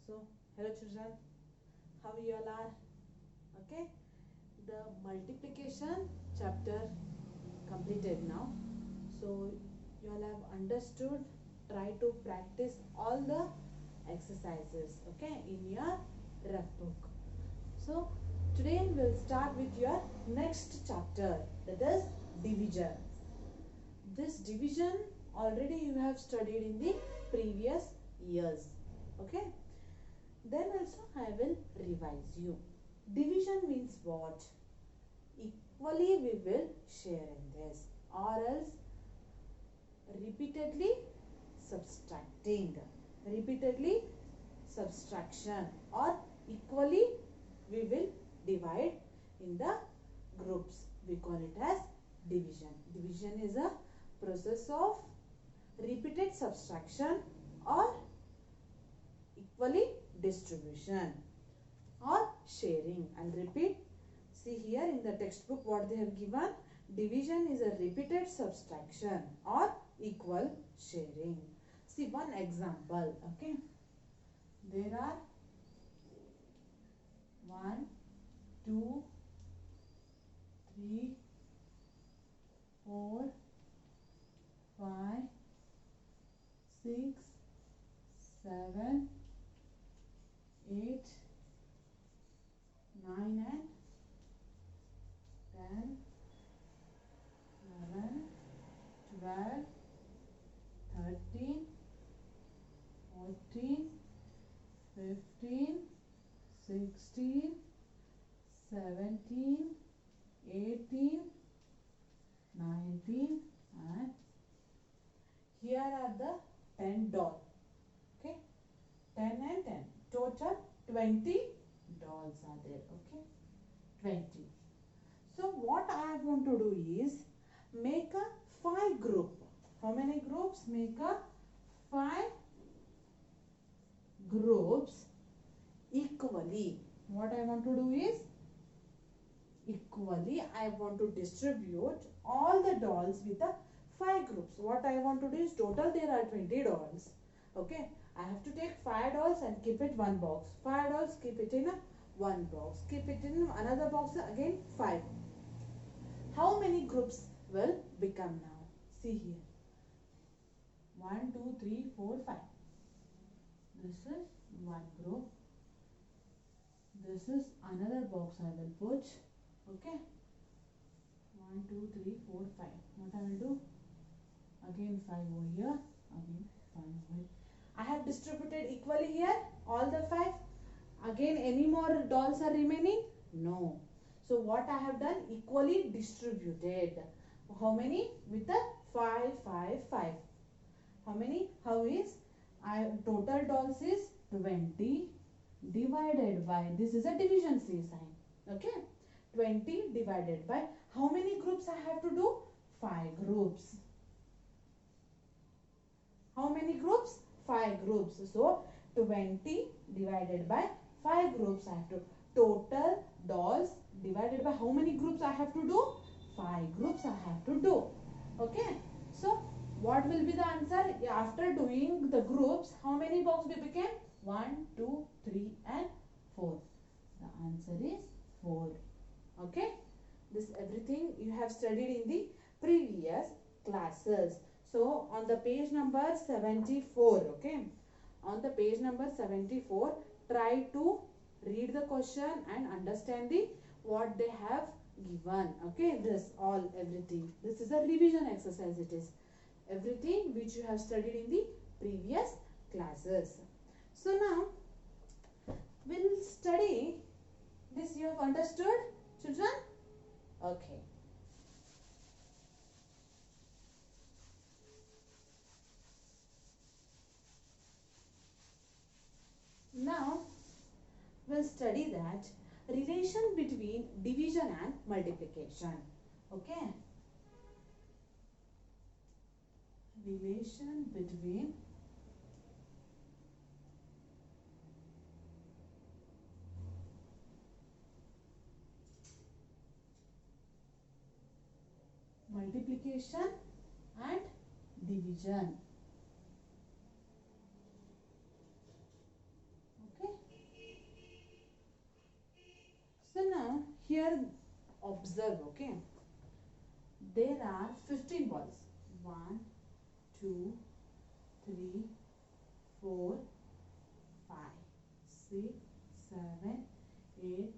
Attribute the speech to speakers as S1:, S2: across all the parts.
S1: So, hello children, how you all are? Okay, the multiplication chapter completed now. So, you all have understood. Try to practice all the exercises, okay, in your rough book. So, today we'll start with your next chapter, that is division. This division already you have studied in the previous years, okay. Then also I will revise you. Division means what? Equally we will share in this, or else repeatedly subtracting, repeatedly subtraction, or equally we will divide in the groups. We call it as division. Division is a process of repeated subtraction or equally distribution or sharing. I'll repeat. See here in the textbook what they have given. Division is a repeated subtraction or equal sharing. See one example. Okay. There are 1, 2, 3, 4, 5, 6, 7, 8, 9 and 10, 11, 12, 13, 14, 15, 16, 17, 18, 19 and here are the 10 dolls. Okay, 10 and 10. Total 20 dolls are there. Okay, 20. So what I want to do is make a 5 group. How many groups? Make a 5 groups equally. What I want to do is equally I want to distribute all the dolls with the 5 groups. What I want to do is total there are 20 dolls. Okay, I have to take 5 dolls and keep it one box. 5 dolls, keep it in a one box. Keep it in another box, again 5. How many groups will become now? See here. 1, 2, 3, 4, 5. This is one group. This is another box I will put. Okay. 1, 2, 3, 4, 5. What I will do? Again 5 over here. Again 5 over here. I have distributed equally here all the 5. Again any more dolls are remaining? No. So what I have done? Equally distributed. How many? With the 5, 5, 5. How many? How is? Total dolls is 20 divided by, this is a division C sign. Okay. 20 divided by, how many groups I have to do? 5 groups. How many groups? 5 groups. So 20 divided by 5 groups I have to. Total dolls divided by how many groups I have to do? 5 groups I have to do. Okay. So what will be the answer? After doing the groups, how many boxes we became? 1, 2, 3 and 4. The answer is 4. Okay. This everything you have studied in the previous classes. So on the page number 74, okay. On the page number 74, try to read the question and understand the what they have given. Okay, this all everything. This is a revision exercise. It is everything which you have studied in the previous classes. So now we'll study this. You have understood, children? Okay. Now we'll study that relation between division and multiplication. Okay. Relation between multiplication and division. Here observe, okay. There are 15 balls. 1, 2, 3, 4, 5, 6, 7, 8,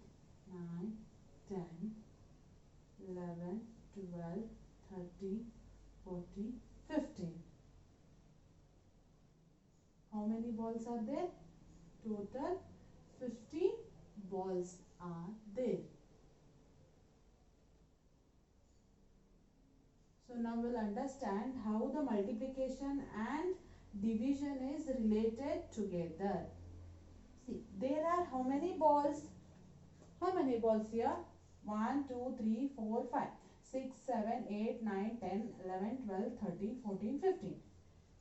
S1: 9, 10, 11, 12, 13, 14, 15. How many balls are there? Total 15 balls are there. So now we'll understand how the multiplication and division is related together. See, there are how many balls? How many balls here? 1, 2, 3, 4, 5, 6, 7, 8, 9, 10, 11, 12, 13, 14, 15.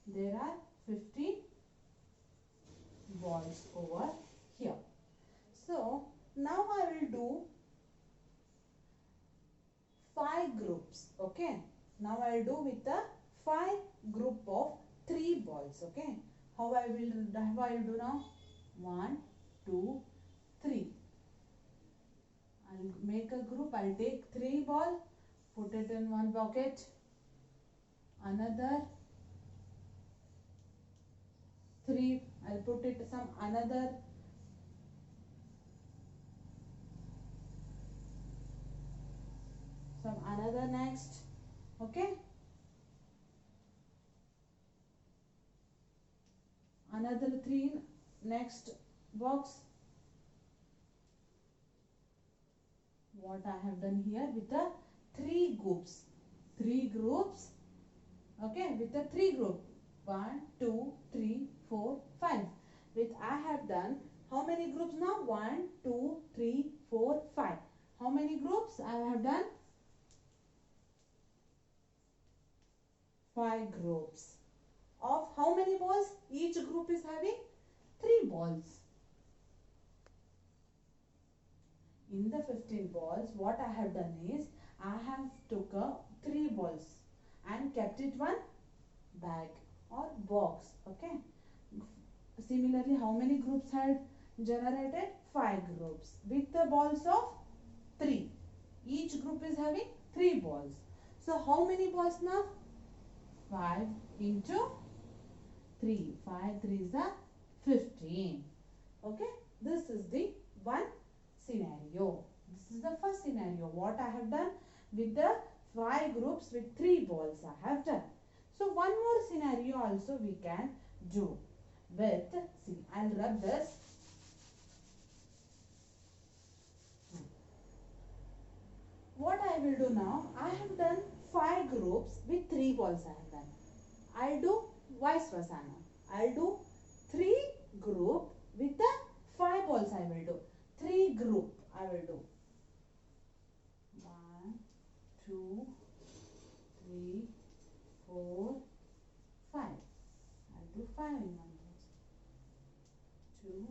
S1: There are 15 balls over here. So now I will do 5 groups. Okay. Now I will do with the 5 group of 3 balls. Okay. How I will do now? 1, 2, 3. I'll make a group. I'll take 3 ball, put it in one bucket. Another 3. I'll put it some another. Some another next. Okay. Another 3 next box. What I have done here with the 3 groups. 3 groups. Okay, with the 3 group. 1, 2, 3, 4, 5. With I have done how many groups now? 1, 2, 3, 4, 5. How many groups I have done? 5 groups. Of how many balls? Each group is having 3 balls. In the 15 balls, what I have done is, I have took 3 balls and kept it one bag or box. Okay. Similarly, how many groups had generated? 5 groups with the balls of 3. Each group is having 3 balls. So how many balls now? 5 into 3. 5 3 is the 15. Okay. This is the one scenario. This is the first scenario. What I have done with the 5 groups with 3 balls I have done. So one more scenario also we can do with, see, I'll rub this. What I will do now, I have done 5 groups with 3 balls I have done. I'll do vice versa now. I'll do 3 group with the 5 balls I will do. 3 group I will do. 1, 2, 3, 4, 5. I'll do 5 in one box. 2,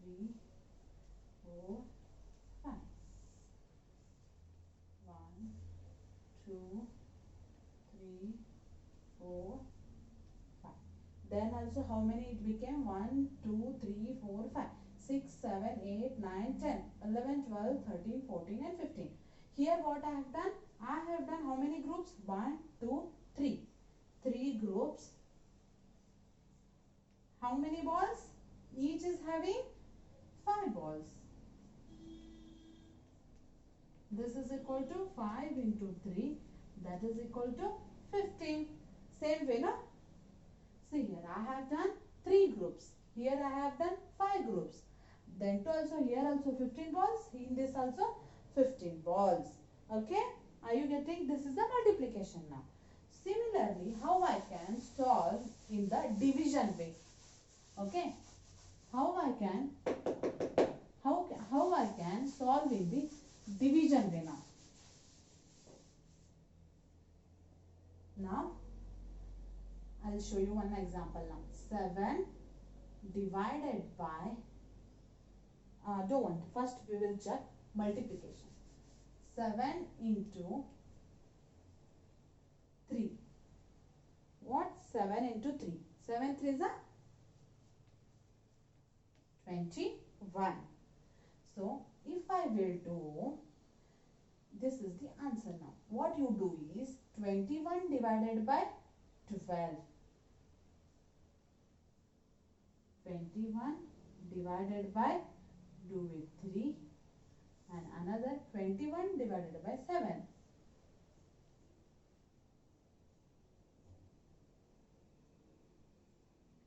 S1: 3, 4, 5. 1, 2, 3, 4, 5. Then also how many it became? 1, 2, 3, 4, 5. 6, 7, 8, 9, 10, 11, 12, 13, 14 and 15. Here what I have done? I have done how many groups? 1, 2, 3. 3 groups. How many balls? Each is having 5 balls. This is equal to 5 into 3. That is equal to 15. Same way, no? See here I have done 3 groups. Here I have done 5 groups. Then also here also 15 balls. In this also 15 balls. Okay. Are you getting? This is the multiplication now. Similarly, how I can solve in the division way. Okay. How I can solve in the division way now. Now, I will show you one example now. 7 divided by, don't, first we will check multiplication. 7 into 3. What? 7 into 3. 7 3 is a 21. So if I will do, this is the answer now. What you do is 21 divided by 12. 21 divided by, do with 3, and another 21 divided by 7.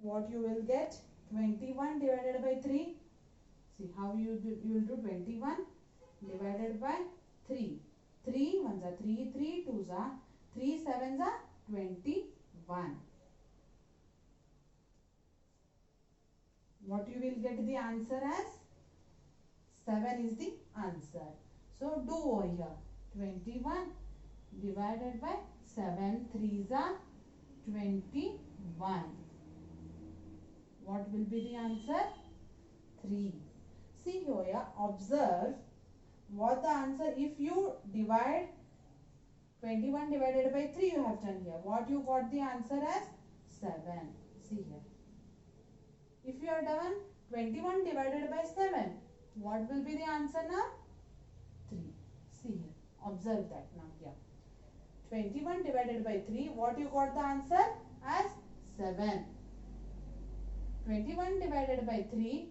S1: What you will get? 21 divided by 3. See how you will do 21 divided by 3. 3 ones are 3, 3 twos are 3 sevens are 21. What you will get the answer as? 7 is the answer. So do over here. 21 divided by 7 threes are 21. What will be the answer? 3. See here, observe what the answer, if you divide 21 divided by 3 you have done here. What you got the answer as? 7. See here. If you have done 21 divided by 7, what will be the answer now? 3. See here. Observe that now here. 21 divided by 3, what you got the answer as? 7. 21 divided by 3,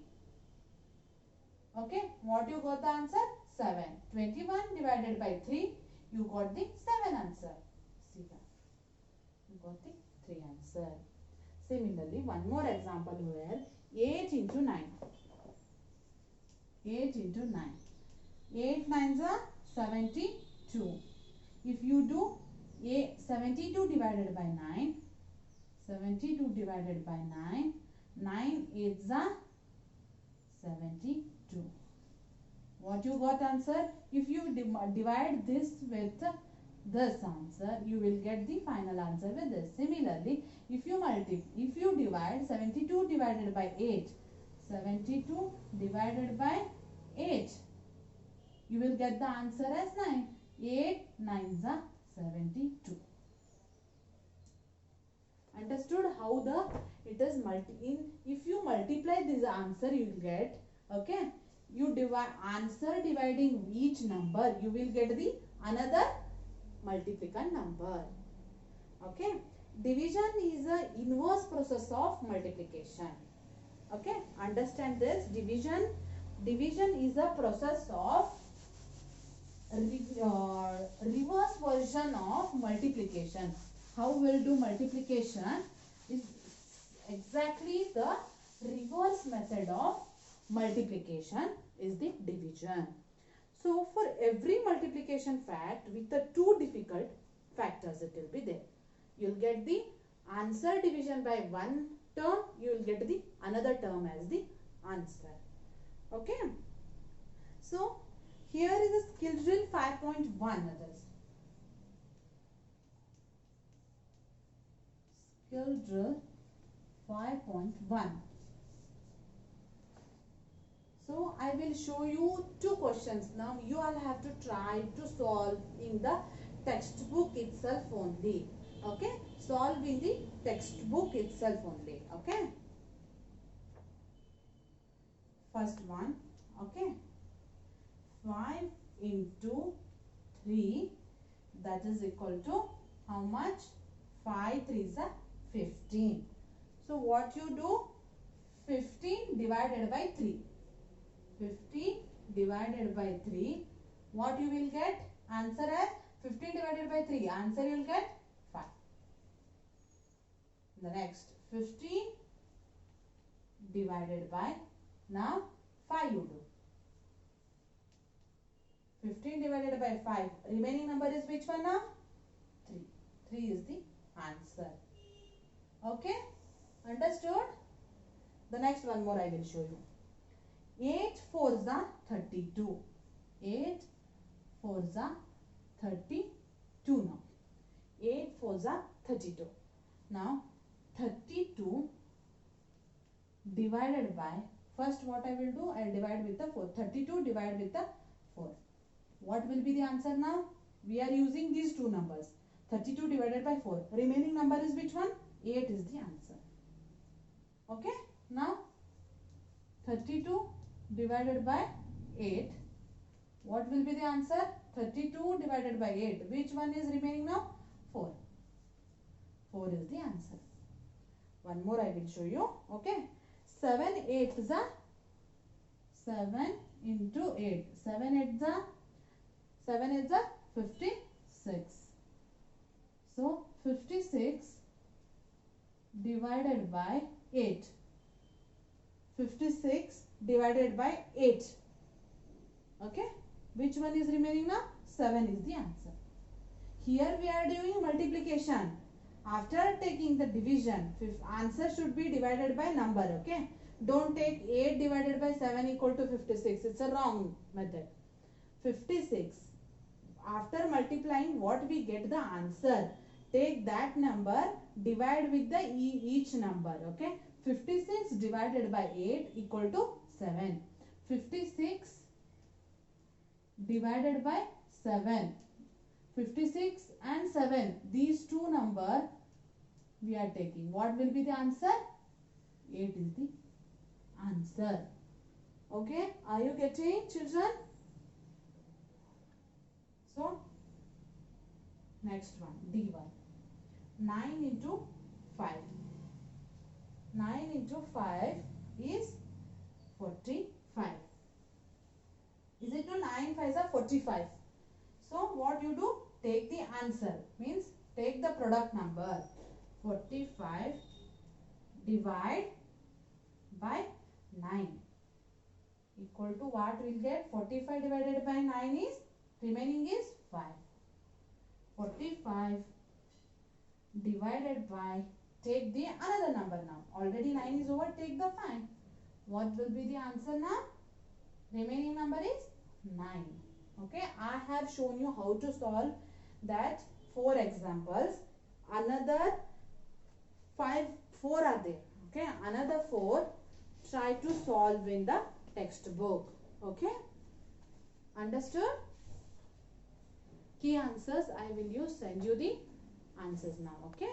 S1: okay, what you got the answer? 7. 21 divided by 3, you got the 7 answer. See that. You got the 3 answer. Similarly, one more example here. 8 into 9. 8 into 9. 8 nines are 72. If you do 72 divided by 9, 72 divided by 9, 9 eights are 72. What you got answer? If you divide this with this answer, you will get the final answer with this. Similarly, if you divide 72 divided by 8, 72 divided by 8, you will get the answer as 9. 8 nines are 72. Understood how it is if you multiply this answer you will get, okay, you divide answer dividing each number, you will get the another multiplicand number. Okay, division is a inverse process of multiplication. Okay, understand this. Division is a process of reverse version of multiplication. How we'll do multiplication is exactly the reverse method of multiplication is the division. So for every multiplication fact with the 2 difficult factors, it will be there. You'll get the answer division by one term, you will get the another term as the answer. Okay. So here is a skill drill 5.1 others. Skill drill 5.1. So I will show you 2 questions. Now you all have to try to solve in the textbook itself only. Okay, solve in the textbook itself only. Okay, first one. Okay, 5 into 3, that is equal to how much? 5 threes are 15. So what you do? 15 divided by 3. 15 divided by 3, what you will get? Answer as 15 divided by 3. Answer you will get 5. The next 15 divided by, now 5 you do. 15 divided by 5. Remaining number is which one now? 3. 3 is the answer. Okay? Understood? The next one more I will show you. 8 fours are 32. 8 fours are 32 now. 8 fours are 32. Now 32 divided by, first what I will do, I will divide with the 4. 32 divided with the 4. What will be the answer now? We are using these 2 numbers. 32 divided by 4. Remaining number is which one? 8 is the answer. Okay. Now 32 divided by 8. What will be the answer? 32 divided by 8. Which one is remaining now? 4. 4 is the answer. One more I will show you. Okay. 7 8 is a 7 into 8. 7 8 is a 7 is a 56. So 56 divided by 8. 56 divided by 8. Okay. Which one is remaining now? 7 is the answer. Here we are doing multiplication. After taking the division, answer should be divided by number. Okay. Don't take 8 divided by 7 equal to 56. It's a wrong method. 56. After multiplying, what we get the answer. Take that number, divide with the each number. Okay. 56 divided by 8 equal to 7. 56 divided by 7. 56 and 7. These two numbers we are taking. What will be the answer? 8 is the answer. Okay. Are you getting, children? So, next one. D1. 9 into 5. 9 into 5 is 45. Is it to 9 5s are 45? So what you do? Take the answer. Means take the product number. 45 divide by 9 equal to what we'll get? 45 divided by 9 is remaining is 5. 45 divided by, take the another number now. Already 9 is over, take the 5. What will be the answer now? Remaining number is 9. Okay, I have shown you how to solve that 4 examples. Another 4 are there. Okay, another 4 try to solve in the textbook. Okay, understood? Key answers I will use, send you the answers now. Okay.